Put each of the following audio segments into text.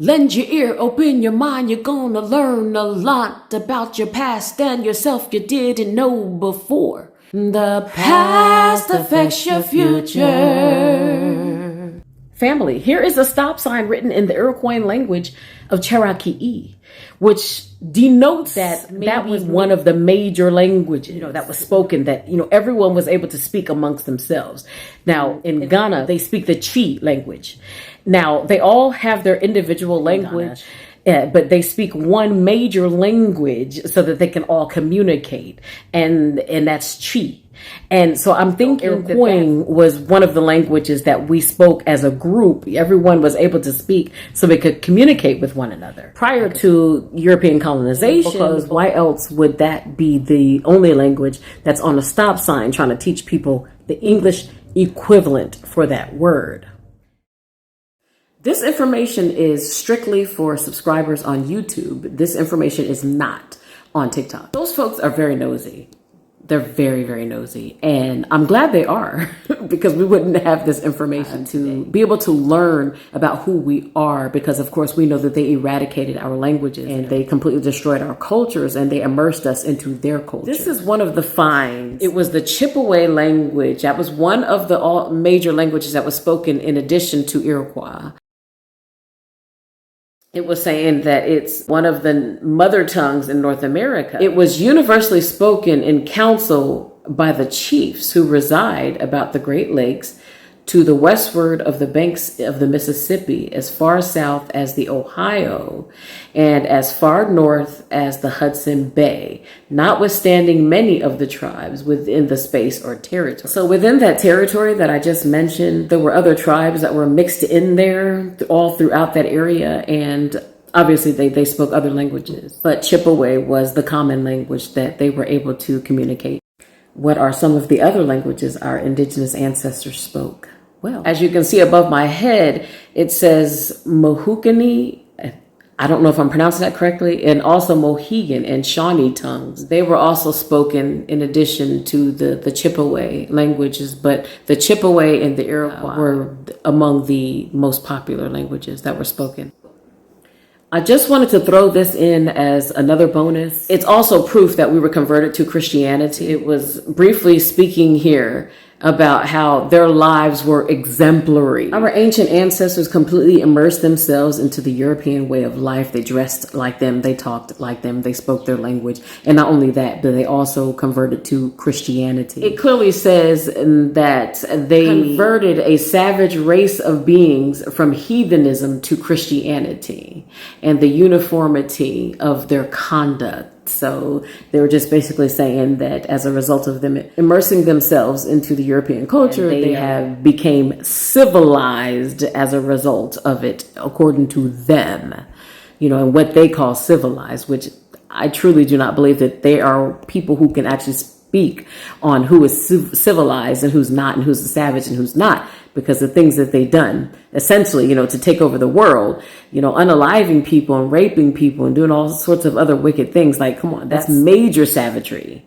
Lend your ear, open your mind, you're gonna learn a lot about your past and yourself you didn't know before. The past affects your future. Family, here is a stop sign written in the Iroquois language of Cherokee, which denotes that was one of the major languages, that was spoken, that, everyone was able to speak amongst themselves. Now, in Ghana, they speak the Chi language. Now, they all have their individual language, but they speak one major language so that they can all communicate, and that's Chi. And so I'm thinking Iroquois was one of the languages that we spoke as a group. Everyone was able to speak so we could communicate with one another. Prior to European colonization, because why else would that be the only language that's on a stop sign trying to teach people the English equivalent for that word? This information is strictly for subscribers on YouTube. This information is not on TikTok. Those folks are very nosy. They're very, very nosy. And I'm glad they are because we wouldn't have this information to be able to learn about who we are, because of course we know that they eradicated our languages and they completely destroyed our cultures and they immersed us into their culture. This is one of the finds. It was the Chippewa language. That was one of the all major languages that was spoken in addition to Iroquois. It was saying that it's one of the mother tongues in North America. It was universally spoken in council by the chiefs who reside about the Great Lakes to the westward of the banks of the Mississippi, as far south as the Ohio, and as far north as the Hudson Bay, notwithstanding many of the tribes within the space or territory. So within that territory that I just mentioned, there were other tribes that were mixed in there all throughout that area, and obviously they spoke other languages. But Chippewa was the common language that they were able to communicate. What are some of the other languages our indigenous ancestors spoke? Well, as you can see above my head, it says Mohukani. I don't know if I'm pronouncing that correctly, and also Mohegan and Shawnee tongues. They were also spoken in addition to the Chippewa languages, but the Chippewa and the Iroquois were among the most popular languages that were spoken. I just wanted to throw this in as another bonus. It's also proof that we were converted to Christianity. It was briefly speaking here about how their lives were exemplary. Our ancient ancestors completely immersed themselves into the European way of life. They dressed like them, they talked like them, they spoke their language. And not only that, but they also converted to Christianity. It clearly says that they converted a savage race of beings from heathenism to Christianity and the uniformity of their conduct. So they were just basically saying that as a result of them immersing themselves into the European culture, they have became civilized as a result of it, according to them, and what they call civilized, which I truly do not believe that they are people who can actually speak on who is civilized and who's not, and who's a savage and who's not, because the things that they've done, essentially, to take over the world, unaliving people and raping people and doing all sorts of other wicked things. Like, come on, that's major savagery,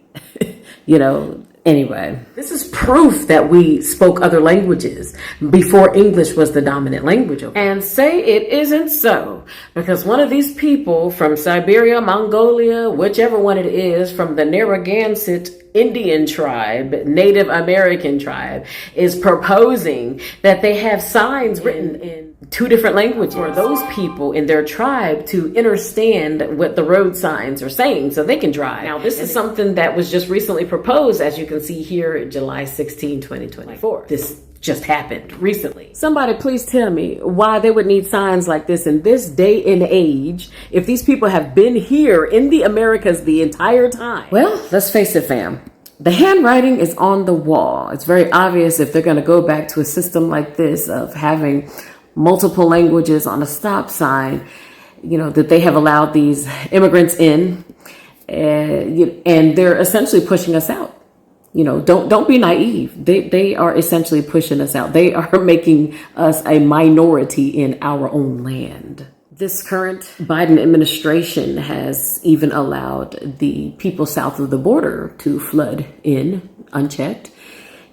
Anyway, this is proof that we spoke other languages before English was the dominant language. And say it isn't so, because one of these people from Siberia, Mongolia, whichever one it is, from the Narragansett Indian tribe, Native American tribe, is proposing that they have signs written in two different languages for those people in their tribe to understand what the road signs are saying so they can drive. Now, this is something that was just recently proposed, as you can see here, July 16, 2024. This just happened recently. Somebody please tell me why they would need signs like this in this day and age if these people have been here in the Americas the entire time. Well, let's face it, fam. The handwriting is on the wall. It's very obvious if they're going to go back to a system like this of having multiple languages on a stop sign, that they have allowed these immigrants in, and they're essentially pushing us out. Don't be naive. They are essentially pushing us out. They are making us a minority in our own land. This current Biden administration has even allowed the people south of the border to flood in unchecked.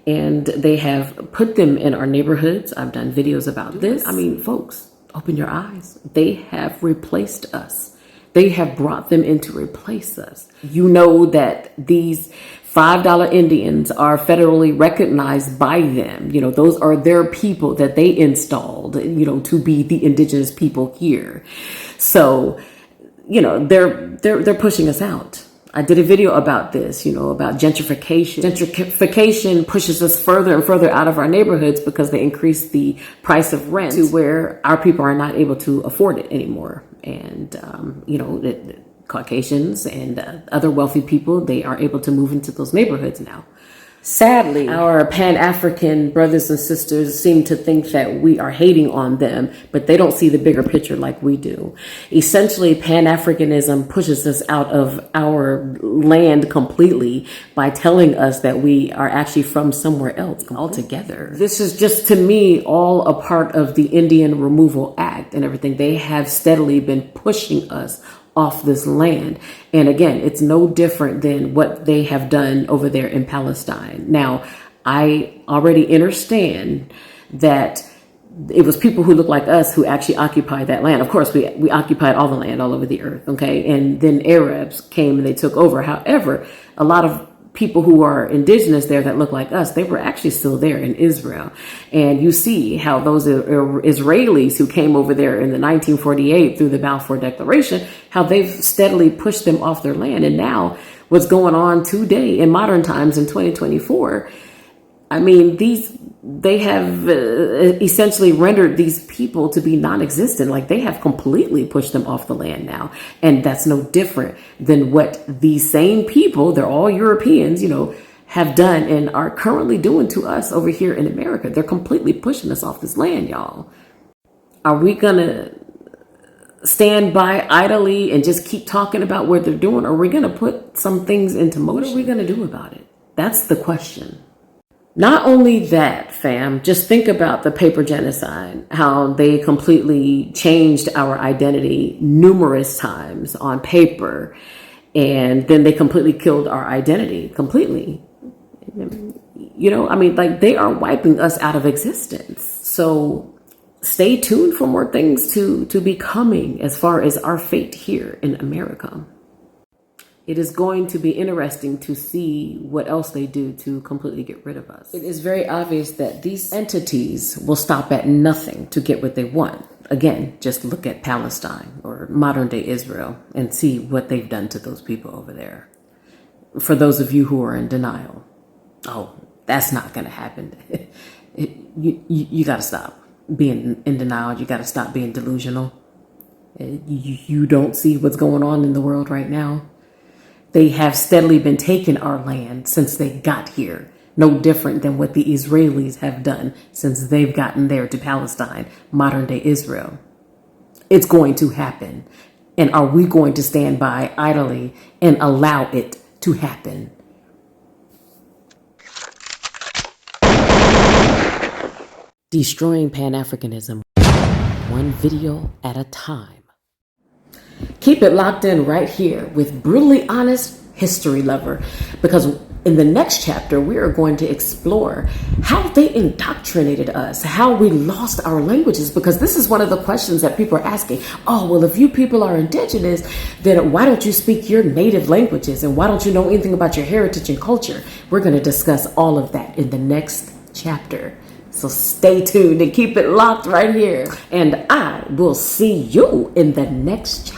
And they have put them in our neighborhoods. I've done videos about this. I mean, folks, Open your eyes. They have replaced us. They have brought them in to replace us. You know that these $5 Indians are federally recognized by them. Those are their people that they installed, to be the indigenous people here. So, they're pushing us out. I did a video about this, about gentrification. Gentrification pushes us further and further out of our neighborhoods because they increase the price of rent to where our people are not able to afford it anymore. And, the Caucasians and other wealthy people, they are able to move into those neighborhoods now. Sadly, our Pan-African brothers and sisters seem to think that we are hating on them, but they don't see the bigger picture like we do. Essentially, Pan-Africanism pushes us out of our land completely by telling us that we are actually from somewhere else altogether. This is just, to me, all a part of the Indian Removal Act and everything. They have steadily been pushing us off this land. And again, it's no different than what they have done over there in Palestine. Now, I already understand that it was people who look like us who actually occupied that land. Of course, we occupied all the land all over the earth, okay? And then Arabs came and they took over. However, a lot of people who are indigenous there that look like us, they were actually still there in Israel. And you see how those Israelis who came over there in the 1948 through the Balfour Declaration, how they've steadily pushed them off their land. And now what's going on today in modern times in 2024, I mean, they have essentially rendered these people to be non-existent. Like, they have completely pushed them off the land now. And that's no different than what these same people, they're all Europeans, have done and are currently doing to us over here in America. They're completely pushing us off this land, y'all. Are we going to stand by idly and just keep talking about what they're doing? Or are we going to put some things into motion? What are we going to do about it? That's the question. Not only that, fam, just think about the paper genocide, how they completely changed our identity numerous times on paper, and then they completely killed our identity completely. They are wiping us out of existence. So stay tuned for more things to be coming as far as our fate here in America. It is going to be interesting to see what else they do to completely get rid of us. It is very obvious that these entities will stop at nothing to get what they want. Again, just look at Palestine or modern day Israel and see what they've done to those people over there. For those of you who are in denial, oh, that's not going to happen. You got to stop being in denial. You got to stop being delusional. You don't see what's going on in the world right now. They have steadily been taking our land since they got here. No different than what the Israelis have done since they've gotten there to Palestine, modern day Israel. It's going to happen. And are we going to stand by idly and allow it to happen? Destroying Pan-Africanism, one video at a time. Keep it locked in right here with Brutally Honest History Lover, because in the next chapter, we are going to explore how they indoctrinated us, how we lost our languages, because this is one of the questions that people are asking. Oh, well, if you people are indigenous, then why don't you speak your native languages? And why don't you know anything about your heritage and culture? We're going to discuss all of that in the next chapter. So stay tuned and keep it locked right here. And I will see you in the next chapter.